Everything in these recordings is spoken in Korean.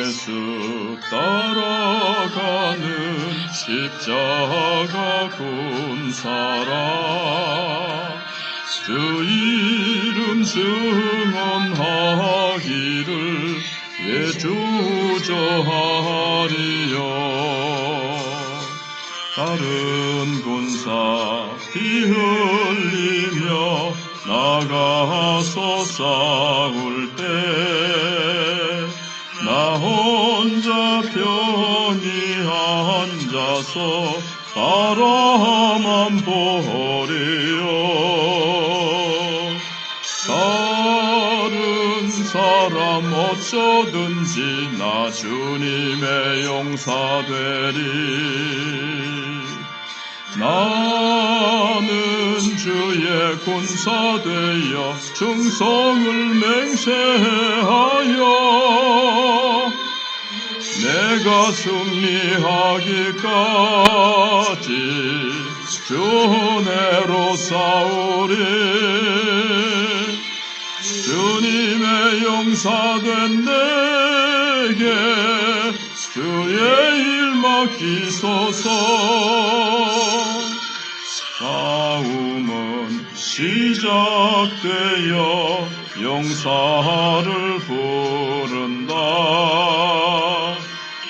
예수 따라가는 십자가 군사라. 주 이름 증언하기를 왜 주저하리요. 다른 군사 피 흘리며 나가서 싸울 때 나 혼자 편히 앉아서 바라만 보리요. 다른 사람 어쩌든지 나 주님의 용사되리. 나는 주의 군사 되어 충성을 맹세하여 내가 승리하기까지 주 은혜로 싸우리. 주님의 용사된 내게 주의 일 맡기소서. 싸움은 시작되어 용사를 부른다.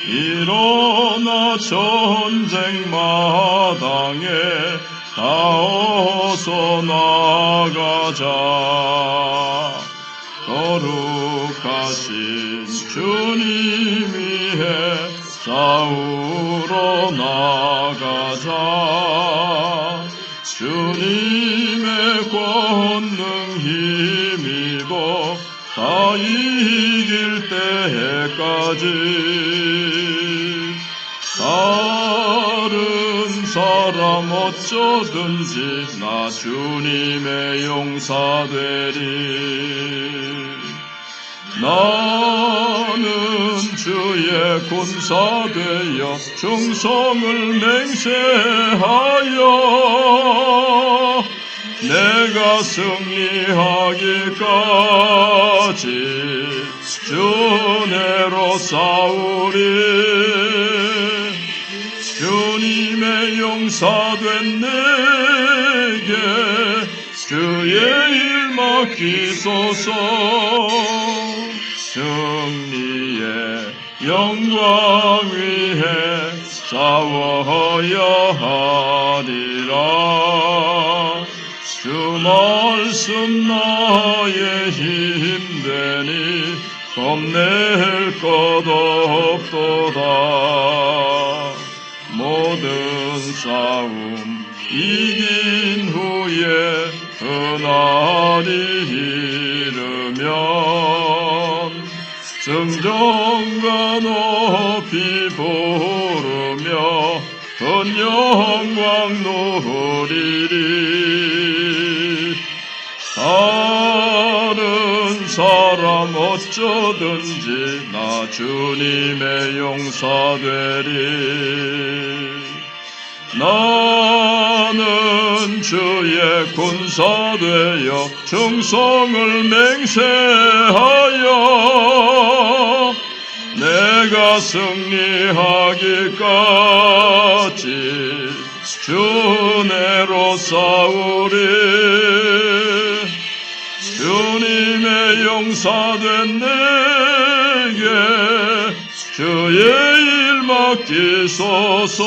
일어나 전쟁 마당에 다 어서 나가자. 거룩하신 주님 위에 싸우러 나가자. 주님의 권능 힘입어 다 이길 때까지. 다른 사람 어쩌든지 나 주님의 용사되리. 나는 주의 군사 되어 충성을 맹세하여 내가 승리하기까지 주 은혜로 싸우리. 주님의 용사된 내게 주의 일 맡기소서. 승리의 영광 위에 싸워야 하리라. 주 말씀 나의 힘되니 겁낼 것 없도다. 모든 싸움 이긴 후에 그날이 이르면 승전과 높이 부르며 큰 영광 누리리. 다른 사람 어쩌든지 나 주님의 용사되리. 나는 주의 군사 되어 충성을 맹세하여 내가 승리하기까지 주 은혜로 싸우리. 주님의 용사된 내게 주의 일 맡기소서.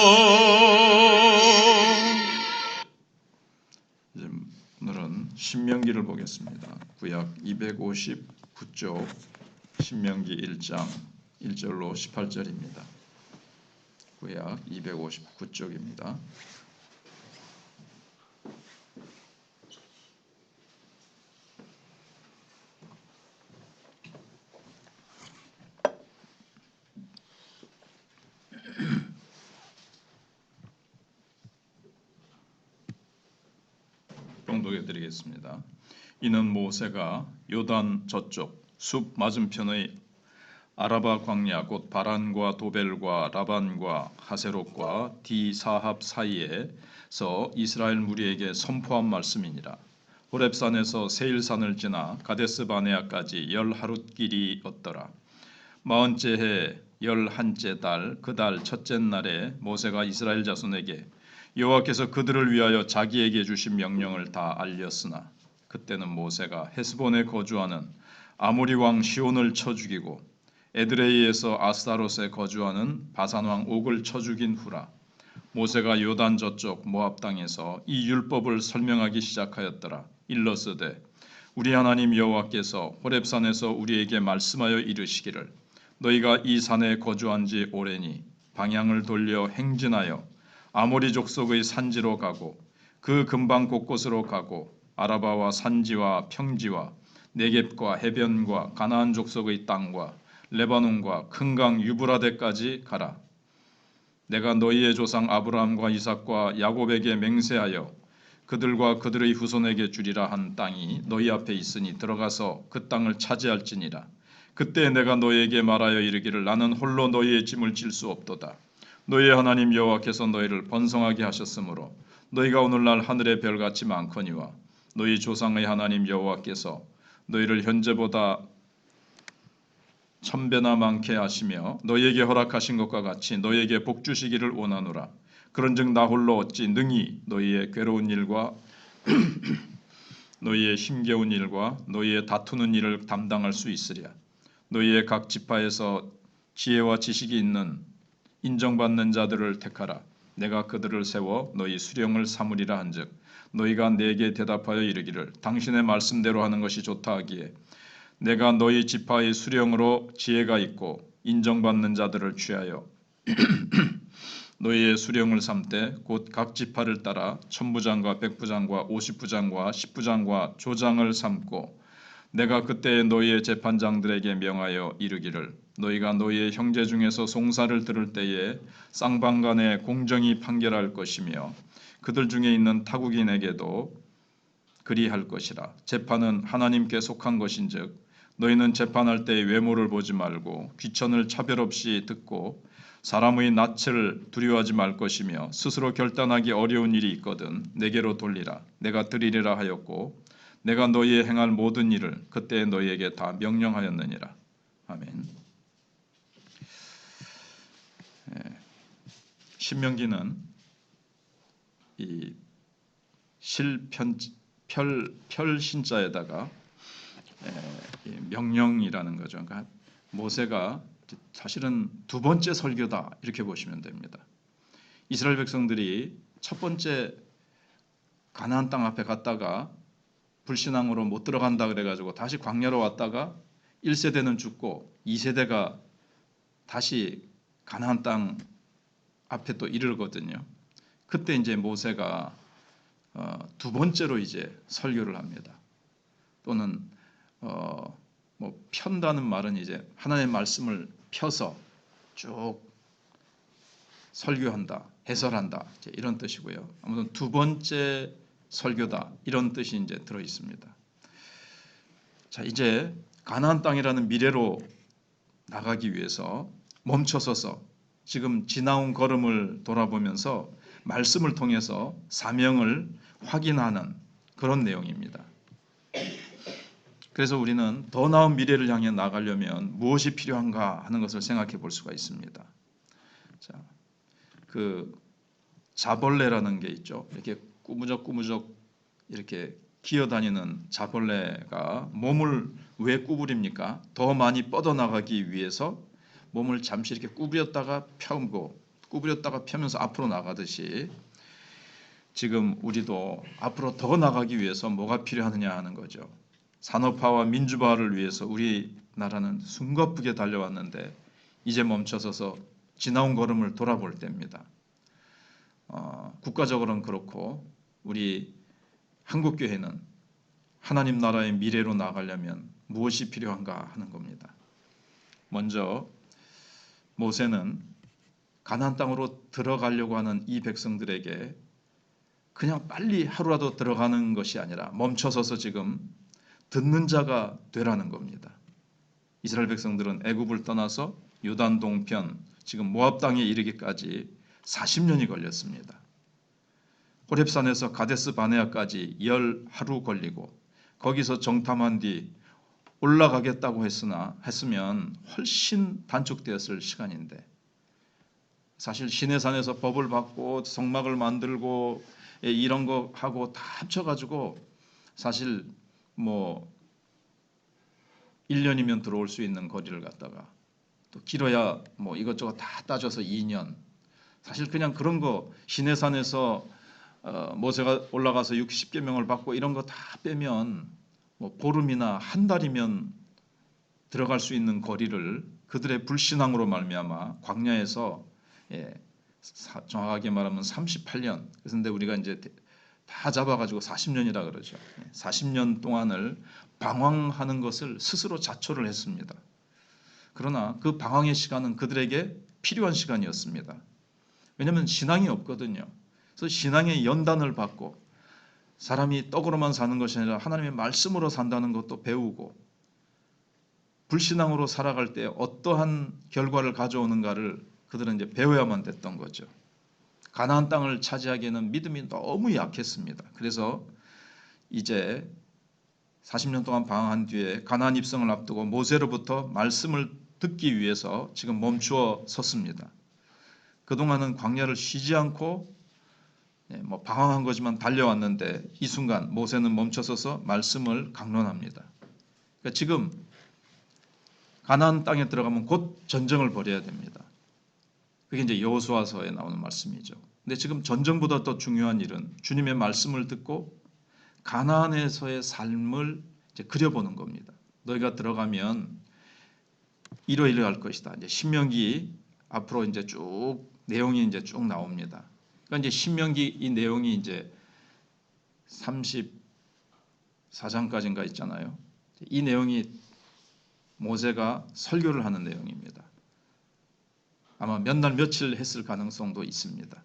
오늘은 신명기를 보겠습니다. 구약 259쪽 신명기 1장 1절로 18절입니다. 구약 259쪽입니다. 봉독해 드리겠습니다. 이는 모세가 요단 저쪽 숲 맞은편의 아라바 광야 곧 바란과 도벨과 라반과 하세롯과 디사합 사이에서 이스라엘 무리에게 선포한 말씀이니라. 호렙산에서 세일산을 지나 가데스 바네아까지 10하룻 길이었더라. 마흔째 해 11째 달 그 달 첫째 날에 모세가 이스라엘 자손에게 여호와께서 그들을 위하여 자기에게 주신 명령을 다 알렸으나 그때는 모세가 헤스본에 거주하는 아모리 왕 시온을 쳐 죽이고 에드레이에서 아스타롯에 거주하는 바산 왕 옥을 쳐 죽인 후라. 모세가 요단 저쪽 모압 땅에서 이 율법을 설명하기 시작하였더라. 일러스되 우리 하나님 여호와께서 호렙산에서 우리에게 말씀하여 이르시기를 너희가 이 산에 거주한 지 오래니 방향을 돌려 행진하여 아모리 족속의 산지로 가고 그 근방 곳곳으로 가고 아라바와 산지와 평지와 네겝과 해변과 가나안 족속의 땅과 레바논과 큰 강 유브라데까지 가라. 내가 너희의 조상 아브라함과 이삭과 야곱에게 맹세하여 그들과 그들의 후손에게 주리라 한 땅이 너희 앞에 있으니 들어가서 그 땅을 차지할지니라. 그때 내가 너희에게 말하여 이르기를 나는 홀로 너희의 짐을 질 수 없도다. 너희의 하나님 여호와께서 너희를 번성하게 하셨으므로 너희가 오늘날 하늘의 별같이 많거니와 너희 조상의 하나님 여호와께서 너희를 현재보다 1000배나 많게 하시며 너희에게 허락하신 것과 같이 너희에게 복 주시기를 원하노라. 그런즉 나 홀로 어찌 능히 너희의 괴로운 일과 너희의 힘겨운 일과 너희의 다투는 일을 담당할 수 있으랴. 너희의 각 지파에서 지혜와 지식이 있는 인정받는 자들을 택하라. 내가 그들을 세워 너희 수령을 삼으리라 한즉 너희가 내게 대답하여 이르기를 당신의 말씀대로 하는 것이 좋다 하기에 내가 너희 지파의 수령으로 지혜가 있고 인정받는 자들을 취하여 너희의 수령을 삼되 곧 각 지파를 따라 천부장과 백부장과 50부장과 10부장과 조장을 삼고 내가 그때 너희의 재판장들에게 명하여 이르기를 너희가 너희의 형제 중에서 송사를 들을 때에 쌍방간에 공정히 판결할 것이며 그들 중에 있는 타국인에게도 그리할 것이라. 재판은 하나님께 속한 것인즉 너희는 재판할 때의 외모를 보지 말고 귀천을 차별 없이 듣고 사람의 낯을 두려워하지 말 것이며 스스로 결단하기 어려운 일이 있거든 내게로 돌리라. 내가 드리리라 하였고 내가 너희의 행할 모든 일을 그때 너희에게 다 명령하였느니라. 아멘. 신명기는 이 별신자에다가 명령이라는 거죠. 그러니까 모세가 사실은 두 번째 설교다 이렇게 보시면 됩니다. 이스라엘 백성들이 첫 번째 가나안 땅 앞에 갔다가 불신앙으로 못 들어간다 그래가지고 다시 광야로 왔다가 1세대는 죽고 2세대가 다시 가나안 땅 앞에 또 이르거든요. 그때 이제 모세가 두 번째로 이제 설교를 합니다. 또는 뭐 편다는 말은 이제 하나님의 말씀을 펴서 쭉 설교한다, 해설한다 이런 뜻이고요. 아무튼 두 번째 설교다 이런 뜻이 이제 들어 있습니다. 자, 이제 가나안 땅이라는 미래로 나가기 위해서 멈춰서서 지금 지나온 걸음을 돌아보면서 말씀을 통해서 사명을 확인하는 그런 내용입니다. 그래서 우리는 더 나은 미래를 향해 나가려면 무엇이 필요한가 하는 것을 생각해 볼 수가 있습니다. 자, 그 자벌레라는 게 있죠. 이렇게 꾸무적 이렇게 기어다니는 자벌레가 몸을 왜 구부립니까? 더 많이 뻗어나가기 위해서 몸을 잠시 이렇게 구부렸다가 펴고 구부렸다가 펴면서 앞으로 나가듯이 지금 우리도 앞으로 더 나가기 위해서 뭐가 필요하느냐 하는 거죠. 산업화와 민주화를 위해서 우리나라는 숨가쁘게 달려왔는데 이제 멈춰서서 지나온 걸음을 돌아볼 때입니다. 국가적으로는 그렇고 우리 한국교회는 하나님 나라의 미래로 나가려면 무엇이 필요한가 하는 겁니다. 먼저 모세는 가나안 땅으로 들어가려고 하는 이 백성들에게 그냥 빨리 하루라도 들어가는 것이 아니라 멈춰서서 지금 듣는 자가 되라는 겁니다. 이스라엘 백성들은 애굽을 떠나서 요단 동편 지금 모압 땅에 이르기까지 40년이 걸렸습니다. 호렙산에서 가데스 바네아까지 10하루 걸리고 거기서 정탐한 뒤 올라가겠다고 했으면 훨씬 단축되었을 시간인데, 사실 시내산에서 법을 받고 성막을 만들고 이런 거 하고 다 합쳐가지고 사실 뭐 1년이면 들어올 수 있는 거리를 갖다가 또 길어야 뭐 이것저것 다 따져서 2년, 사실 그냥 그런 거 시내산에서 모세가 올라가서 60계명을 받고 이런 거 다 빼면 뭐 보름이나 한 달이면 들어갈 수 있는 거리를 그들의 불신앙으로 말미암아 광야에서, 정확하게 말하면 38년. 그런데 우리가 이제 다 잡아가지고 40년이라 그러죠. 40년 동안을 방황하는 것을 스스로 자초를 했습니다. 그러나 그 방황의 시간은 그들에게 필요한 시간이었습니다. 왜냐하면 신앙이 없거든요. 그래서 신앙의 연단을 받고 사람이 떡으로만 사는 것이 아니라 하나님의 말씀으로 산다는 것도 배우고, 불신앙으로 살아갈 때 어떠한 결과를 가져오는가를 그들은 이제 배워야만 됐던 거죠. 가나안 땅을 차지하기에는 믿음이 너무 약했습니다. 그래서 이제 40년 동안 방황한 뒤에 가나안 입성을 앞두고 모세로부터 말씀을 듣기 위해서 지금 멈추어 섰습니다. 그동안은 광야를 쉬지 않고 뭐 방황한 거지만 달려왔는데, 이 순간 모세는 멈춰서서 말씀을 강론합니다. 그러니까 지금 가나안 땅에 들어가면 곧 전쟁을 벌여야 됩니다. 그게 이제 여호수아서에 나오는 말씀이죠. 근데 지금 전쟁보다 더 중요한 일은 주님의 말씀을 듣고 가나안에서의 삶을 이제 그려보는 겁니다. 너희가 들어가면 이러이러할 것이다. 이제 신명기 앞으로 이제 쭉 내용이 이제 쭉 나옵니다. 그러니까 이제 신명기 이 내용이 이제 34장까지인가 있잖아요. 이 내용이 모세가 설교를 하는 내용입니다. 아마 몇 날 며칠 했을 가능성도 있습니다.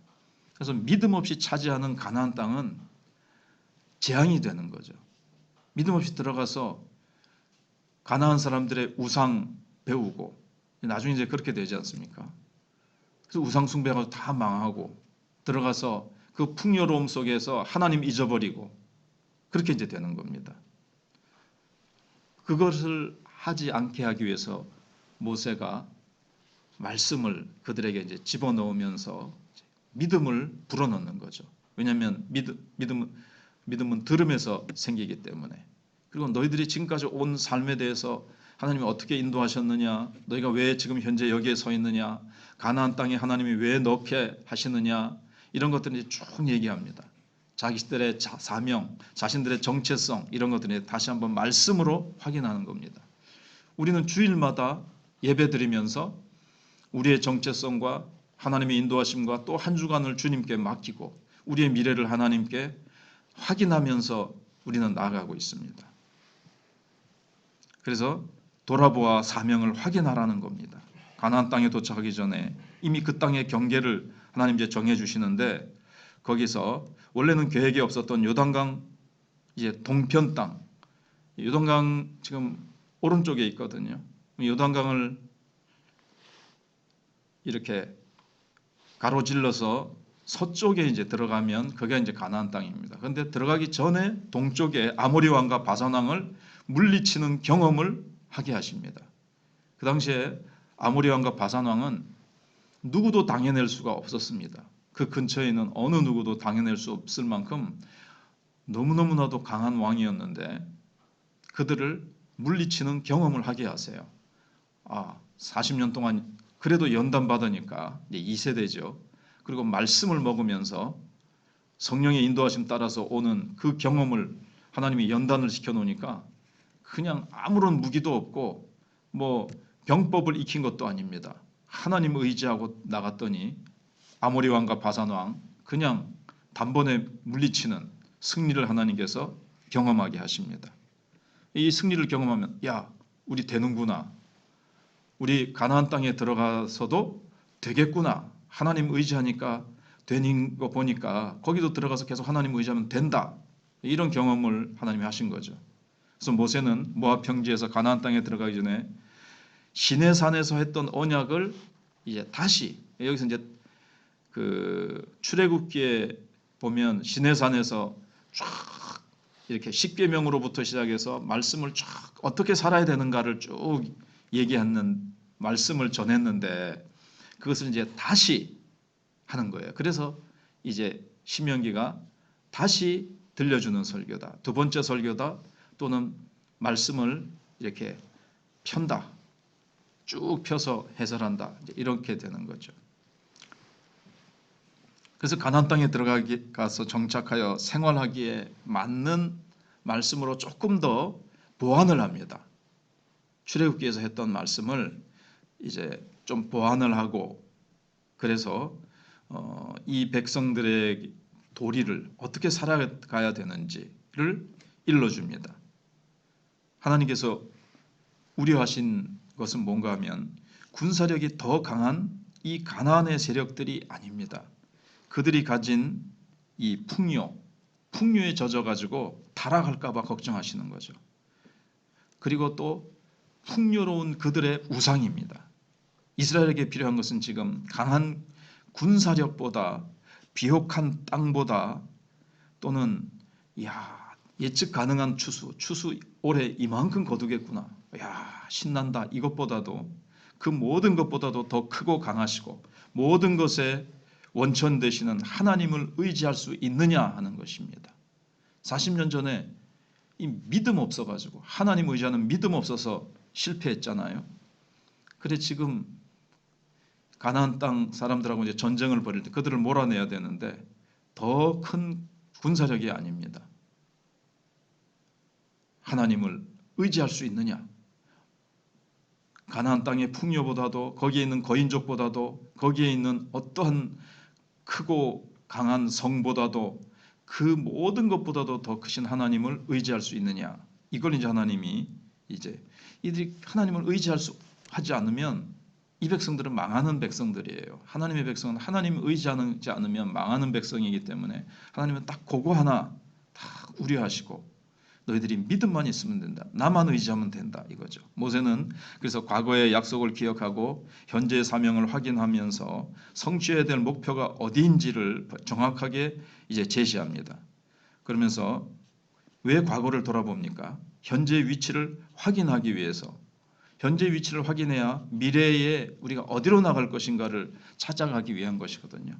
그래서 믿음 없이 차지하는 가나안 땅은 재앙이 되는 거죠. 믿음 없이 들어가서 가나안 사람들의 우상 배우고 나중에 이제 그렇게 되지 않습니까? 그래서 우상 숭배가 다 망하고 들어가서 그 풍요로움 속에서 하나님 잊어버리고 그렇게 이제 되는 겁니다. 그것을 하지 않게 하기 위해서 모세가 말씀을 그들에게 이제 집어넣으면서 믿음을 불어넣는 거죠. 왜냐하면 믿음은 들음에서 생기기 때문에. 그리고 너희들이 지금까지 온 삶에 대해서 하나님이 어떻게 인도하셨느냐, 너희가 왜 지금 현재 여기에 서 있느냐, 가나안 땅에 하나님이 왜 넣게 하시느냐, 이런 것들을 쭉 얘기합니다. 자기들의 사명, 자신들의 정체성, 이런 것들을 다시 한번 말씀으로 확인하는 겁니다. 우리는 주일마다 예배드리면서 우리의 정체성과 하나님의 인도하심과 또 한 주간을 주님께 맡기고 우리의 미래를 하나님께 확인하면서 우리는 나아가고 있습니다. 그래서 돌아보아 사명을 확인하라는 겁니다. 가나안 땅에 도착하기 전에 이미 그 땅의 경계를 하나님 이제 정해 주시는데, 거기서 원래는 계획에 없었던 요단강 이제 동편 땅, 요단강 지금 오른쪽에 있거든요. 요단강을 이렇게 가로질러서 서쪽에 이제 들어가면 그게 이제 가나안 땅입니다. 그런데 들어가기 전에 동쪽에 아모리 왕과 바산 왕을 물리치는 경험을 하게 하십니다. 그 당시에 아모리 왕과 바산 왕은 누구도 당해낼 수가 없었습니다. 그 근처에 있는 어느 누구도 당해낼 수 없을 만큼 너무너무나도 강한 왕이었는데 그들을 물리치는 경험을 하게 하세요. 40년 동안 그래도 연단받으니까 이제 2세대죠. 그리고 말씀을 먹으면서 성령의 인도하심 따라서 오는 그 경험을 하나님이 연단을 시켜놓으니까 그냥 아무런 무기도 없고 뭐 병법을 익힌 것도 아닙니다. 하나님 의지하고 나갔더니 아모리 왕과 바산 왕 그냥 단번에 물리치는 승리를 하나님께서 경험하게 하십니다. 이 승리를 경험하면 야, 우리 되는구나. 우리 가나안 땅에 들어가서도 되겠구나. 하나님 의지하니까 되는 거 보니까 거기도 들어가서 계속 하나님 의지하면 된다. 이런 경험을 하나님이 하신 거죠. 그래서 모세는 모압 평지에서 가나안 땅에 들어가기 전에 시내산에서 했던 언약을 이제 다시, 여기서 이제 그 출애굽기에 보면 시내산에서 쫙 이렇게 십계명으로부터 시작해서 말씀을 쭉 어떻게 살아야 되는가를 쭉 얘기하는 말씀을 전했는데 그것을 이제 다시 하는 거예요. 그래서 이제 신명기가 다시 들려주는 설교다. 두 번째 설교다. 또는 말씀을 이렇게 편다. 쭉 펴서 해설한다. 이렇게 되는 거죠. 그래서 가나안 땅에 들어가서 정착하여 생활하기에 맞는 말씀으로 조금 더 보완을 합니다. 출애굽기에서 했던 말씀을 이제 좀 보완을 하고 그래서 이 백성들의 도리를 어떻게 살아가야 되는지를 일러줍니다. 하나님께서 우려하신 것은 뭔가 하면 군사력이 더 강한 이 가나안의 세력들이 아닙니다. 그들이 가진 이 풍요에 젖어가지고 타락할까봐 걱정하시는 거죠. 그리고 또 풍요로운 그들의 우상입니다. 이스라엘에게 필요한 것은 지금 강한 군사력보다 비옥한 땅보다 또는 예측 가능한 추수 올해 이만큼 거두겠구나. 신난다. 이것보다도 그 모든 것보다도 더 크고 강하시고 모든 것에 원천 되시는 하나님을 의지할 수 있느냐 하는 것입니다. 40년 전에 이 믿음 없어가지고 하나님 의지하는 믿음 없어서 실패했잖아요. 그래 지금 가나안 땅 사람들하고 이제 전쟁을 벌일 때 그들을 몰아내야 되는데 더 큰 군사력이 아닙니다. 하나님을 의지할 수 있느냐? 가나안 땅의 풍요보다도 거기에 있는 거인족보다도 거기에 있는 어떠한 크고 강한 성보다도 그 모든 것보다도 더 크신 하나님을 의지할 수 있느냐? 이걸 이제 하나님이 이제 이들이 하나님을 하지 않으면 이 백성들은 망하는 백성들이에요. 하나님의 백성은 하나님을 의지하지 않으면 망하는 백성이기 때문에 하나님은 딱 그거 하나 다 우려하시고 너희들이 믿음만 있으면 된다. 나만 의지하면 된다 이거죠. 모세는 그래서 과거의 약속을 기억하고 현재의 사명을 확인하면서 성취해야 될 목표가 어디인지를 정확하게 이제 제시합니다. 그러면서 왜 과거를 돌아봅니까? 현재의 위치를 확인하기 위해서. 현재 위치를 확인해야 미래에 우리가 어디로 나갈 것인가를 찾아가기 위한 것이거든요.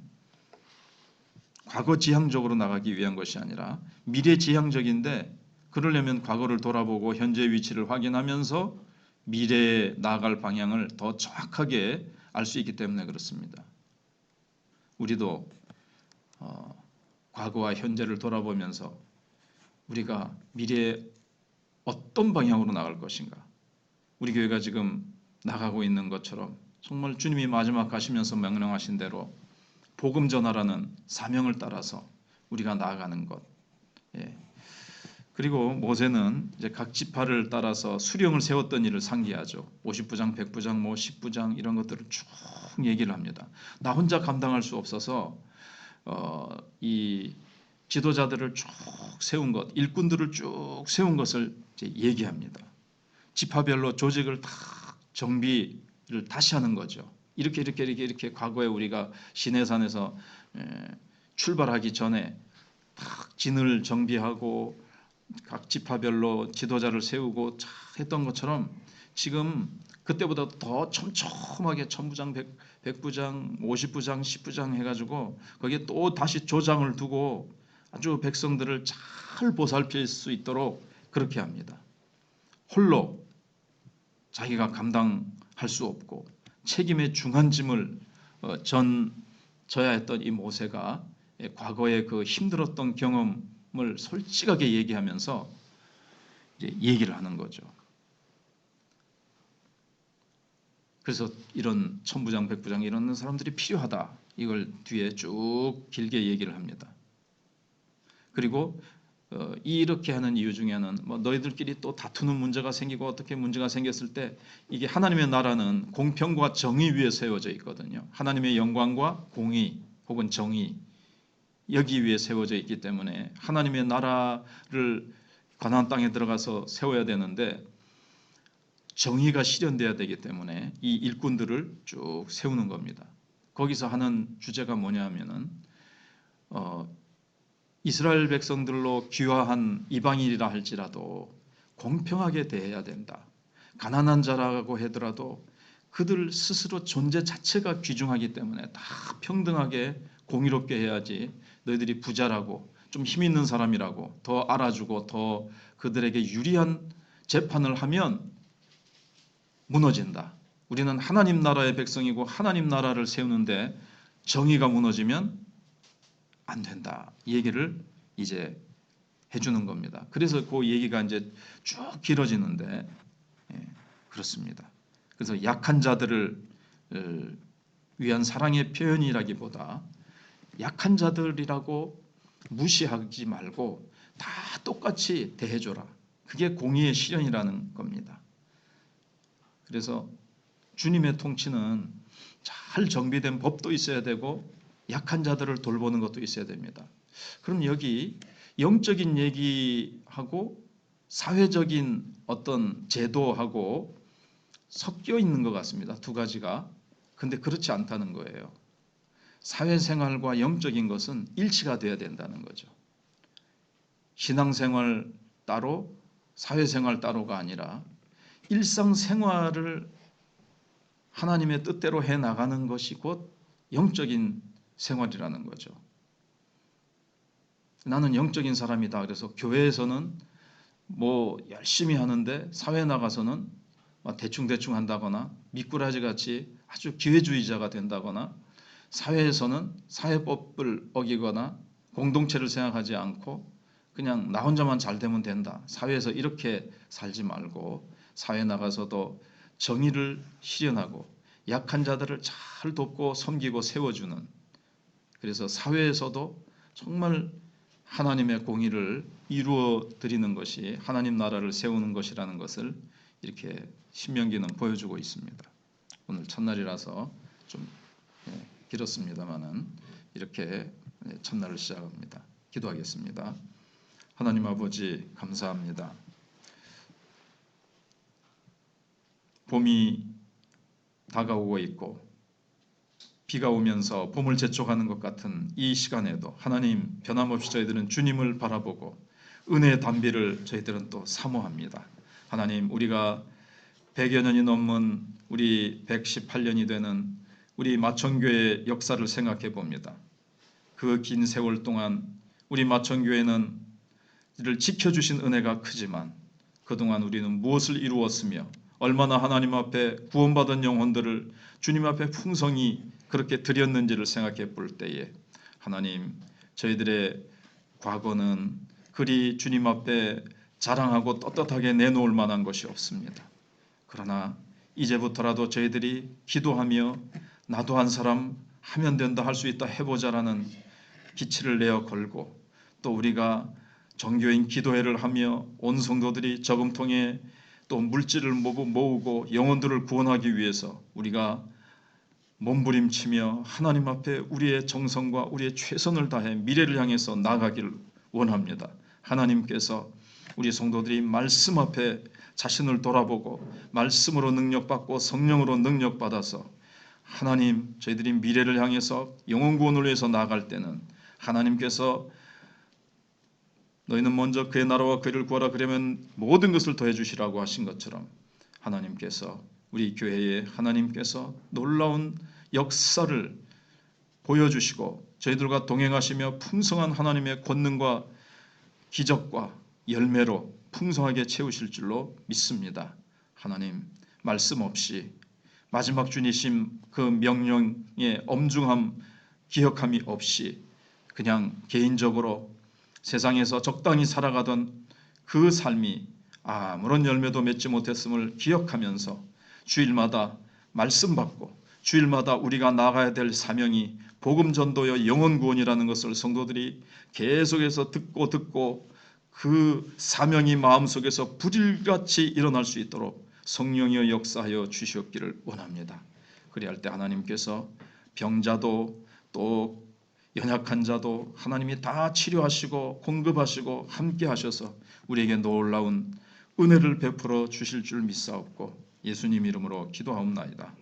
과거 지향적으로 나가기 위한 것이 아니라 미래 지향적인데 그러려면 과거를 돌아보고 현재 위치를 확인하면서 미래에 나아갈 방향을 더 정확하게 알 수 있기 때문에 그렇습니다. 우리도 과거와 현재를 돌아보면서 우리가 미래에 어떤 방향으로 나갈 것인가 우리 교회가 지금 나가고 있는 것처럼 정말 주님이 마지막 가시면서 명령하신 대로 복음 전하라는 사명을 따라서 우리가 나아가는 것. 그리고 모세는 이제 각 지파를 따라서 수령을 세웠던 일을 상기하죠. 50부장, 100부장, 10부장 이런 것들을 쭉 얘기를 합니다. 나 혼자 감당할 수 없어서 이 지도자들을 쭉 세운 것, 일꾼들을 쭉 세운 것을 이제 얘기합니다. 지파별로 조직을 다 정비를 다시 하는 거죠. 이렇게 과거에 우리가 시내산에서 출발하기 전에 딱 진을 정비하고 각 지파별로 지도자를 세우고 했던 것처럼 지금 그때보다 더 촘촘하게 1000부장, 100부장, 50부장, 10부장 해가지고 거기에 또 다시 조장을 두고 아주 백성들을 잘 보살필 수 있도록 그렇게 합니다. 홀로 자기가 감당할 수 없고 책임의 중한 짐을 져야 했던 이 모세가 과거의 그 힘들었던 경험을 솔직하게 얘기하면서 이제 얘기를 하는 거죠. 그래서 이런 천부장, 백부장 이런 사람들이 필요하다. 이걸 뒤에 쭉 길게 얘기를 합니다. 그리고 이렇게 하는 이유 중에 하나는 너희들끼리 또 다투는 문제가 생기고 어떻게 문제가 생겼을 때 이게 하나님의 나라는 공평과 정의 위에 세워져 있거든요. 하나님의 영광과 공의 혹은 정의 여기 위에 세워져 있기 때문에 하나님의 나라를 가나안 땅에 들어가서 세워야 되는데 정의가 실현돼야 되기 때문에 이 일꾼들을 쭉 세우는 겁니다. 거기서 하는 주제가 뭐냐 하면은 이스라엘 백성들로 귀화한 이방인이라 할지라도 공평하게 대해야 된다. 가난한 자라고 하더라도 그들 스스로 존재 자체가 귀중하기 때문에 다 평등하게 공의롭게 해야지, 너희들이 부자라고 좀 힘 있는 사람이라고 더 알아주고 더 그들에게 유리한 재판을 하면 무너진다. 우리는 하나님 나라의 백성이고 하나님 나라를 세우는데 정의가 무너지면 안 된다. 이 얘기를 이제 해주는 겁니다. 그래서 그 얘기가 이제 쭉 길어지는데, 그렇습니다. 그래서 약한 자들을 위한 사랑의 표현이라기보다 약한 자들이라고 무시하지 말고 다 똑같이 대해줘라. 그게 공의의 실현이라는 겁니다. 그래서 주님의 통치는 잘 정비된 법도 있어야 되고 약한 자들을 돌보는 것도 있어야 됩니다. 그럼 여기 영적인 얘기하고 사회적인 어떤 제도하고 섞여 있는 것 같습니다. 두 가지가. 근데 그렇지 않다는 거예요. 사회생활과 영적인 것은 일치가 돼야 된다는 거죠. 신앙생활 따로 사회생활 따로가 아니라 일상생활을 하나님의 뜻대로 해나가는 것이 곧 영적인 생활이라는 거죠. 나는 영적인 사람이다. 그래서 교회에서는 뭐 열심히 하는데 사회 나가서는 대충대충 한다거나 미꾸라지 같이 아주 기회주의자가 된다거나, 사회에서는 사회법을 어기거나 공동체를 생각하지 않고 그냥 나 혼자만 잘 되면 된다. 사회에서 이렇게 살지 말고 사회 나가서도 정의를 실현하고 약한 자들을 잘 돕고 섬기고 세워주는, 그래서 사회에서도 정말 하나님의 공의를 이루어 드리는 것이 하나님 나라를 세우는 것이라는 것을 이렇게 신명기는 보여주고 있습니다. 오늘 첫날이라서 좀 길었습니다만은 이렇게 첫날을 시작합니다. 기도하겠습니다. 하나님 아버지, 감사합니다. 봄이 다가오고 있고 비가 오면서 봄을 재촉하는 것 같은 이 시간에도 하나님, 변함없이 저희들은 주님을 바라보고 은혜의 단비를 저희들은 또 사모합니다. 하나님, 우리가 100여 년이 넘은 우리 118년이 되는 우리 마천교회의 역사를 생각해 봅니다. 그 긴 세월 동안 우리 마천교회는 이를 지켜주신 은혜가 크지만 그동안 우리는 무엇을 이루었으며 얼마나 하나님 앞에 구원받은 영혼들을 주님 앞에 풍성히 그렇게 드렸는지를 생각해 볼 때에 하나님, 저희들의 과거는 그리 주님 앞에 자랑하고 떳떳하게 내놓을 만한 것이 없습니다. 그러나 이제부터라도 저희들이 기도하며 나도 한 사람 하면 된다, 할 수 있다, 해보자라는 기치를 내어 걸고, 또 우리가 정교인 기도회를 하며 온 성도들이 저금통에 또 물질을 모으고 영혼들을 구원하기 위해서 우리가 몸부림치며 하나님 앞에 우리의 정성과 우리의 최선을 다해 미래를 향해서 나아가기를 원합니다. 하나님께서 우리 성도들이 말씀 앞에 자신을 돌아보고 말씀으로 능력받고 성령으로 능력받아서 하나님, 저희들이 미래를 향해서 영혼 구원을 위해서 나아갈 때는 하나님께서 너희는 먼저 그의 나라와 그를 구하라, 그러면 모든 것을 더해 주시라고 하신 것처럼 하나님께서 우리 교회에 하나님께서 놀라운 역사를 보여주시고 저희들과 동행하시며 풍성한 하나님의 권능과 기적과 열매로 풍성하게 채우실 줄로 믿습니다. 하나님, 말씀 없이 마지막 주니심 그 명령의 엄중함 기억함이 없이 그냥 개인적으로 세상에서 적당히 살아가던 그 삶이 아무런 열매도 맺지 못했음을 기억하면서 주일마다 말씀 받고 주일마다 우리가 나가야 될 사명이 복음 전도여 영혼 구원이라는 것을 성도들이 계속해서 듣고 그 사명이 마음속에서 불일같이 일어날 수 있도록 성령이여 역사하여 주시옵기를 원합니다. 그리할 때 하나님께서 병자도 또 연약한 자도 하나님이 다 치료하시고 공급하시고 함께 하셔서 우리에게 놀라운 은혜를 베풀어 주실 줄 믿사옵고 예수님 이름으로 기도하옵나이다.